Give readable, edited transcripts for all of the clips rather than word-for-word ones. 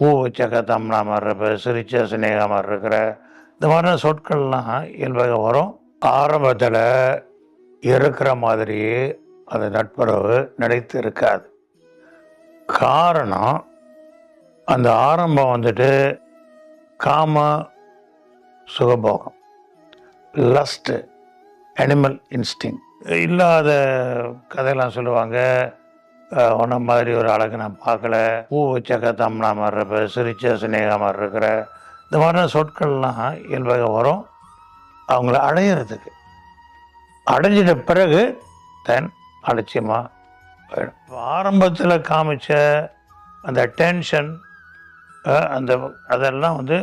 பூ வச்ச கதம்னா மாதிரி இருப்ப, சிரிச்ச சிநேகா மாதிரி இருக்கிற, இந்த மாதிரியான சொற்கள்லாம் இயல்பாக வரும். ஆரம்பத்தில் இருக்கிற மாதிரியே அது நட்புறவு நிலைத்து இருக்காது. காரணம், அந்த ஆரம்பம் வந்துட்டு காம சுகபோகம், லஸ்ட், அனிமல் இன்ஸ்டிங் இல்லாத கதையெல்லாம் சொல்லுவாங்க. உன்ன மாதிரி ஒரு அழகு நான் பார்க்கல, பூ வச்ச கதம்னா மாதிரி இருப்ப, சிரிச்ச சிநேகா மாதிரி இருக்கிற, இந்த மாதிரியான சொற்கள்லாம் இயல்பாக வரும் அவங்கள அடையிறதுக்கு. அடைஞ்சிட்ட பிறகு தென் அலட்சியமாக போயிடும். ஆரம்பத்தில் காமிச்ச அந்த டென்ஷன் அந்த அதெல்லாம் வந்து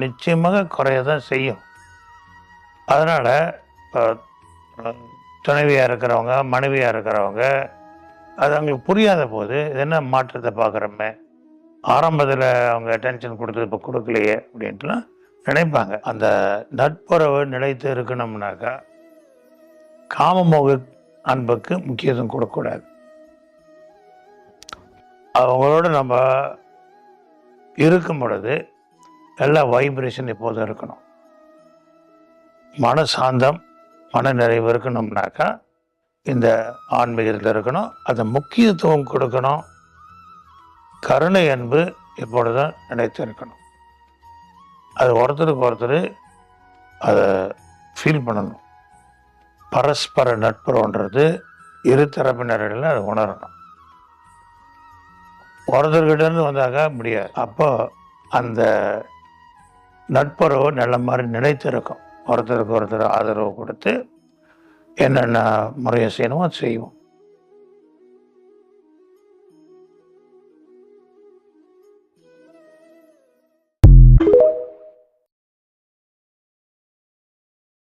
நிச்சயமாக குறைய தான் செய்யும். அதனால் துணைவியாக இருக்கிறவங்க, மனைவியாக இருக்கிறவங்க, அது அவங்களுக்கு புரியாத போது என்ன மாற்றத்தை பார்க்குறோமே, ஆரம்பத்தில் அவங்க டென்ஷன் கொடுத்தது இப்போ கொடுக்கலையே அப்படின்ட்டுலாம் நினைப்பாங்க. அந்த நட்புறவு நிலைத்து இருக்கணும்னாக்கா காமமோக அன்புக்கு முக்கியத்துவம் கொடுக்கக்கூடாது. அவங்களோட நம்ம இருக்கும் பொழுது எல்லா வைப்ரேஷன் எப்போதும் இருக்கணும். மனசாந்தம், மன நிறைவு இருக்கணும்னாக்கா இந்த ஆன்மீகத்தில் இருக்கணும். அதை முக்கியத்துவம் கொடுக்கணும். கருணை அன்பு எப்பொழுதும் நினைத்து இருக்கணும். அது ஒருத்தருக்கு ஒருத்தர் அதை ஃபீல் பண்ணணும். பரஸ்பர நட்புறவுன்றது இரு தரப்பினரில் அதை உணரணும். ஒருத்தர்கிட்டேருந்து வந்தாக்கா முடியாது. அப்போ அந்த நட்புறவு நல்ல மாதிரி நிலைத்து இருக்கும். ஒருத்தருக்கு ஒருத்தர் ஆதரவு கொடுத்து என்னென்ன முறையை செய்யணுமோ செய்வோம்.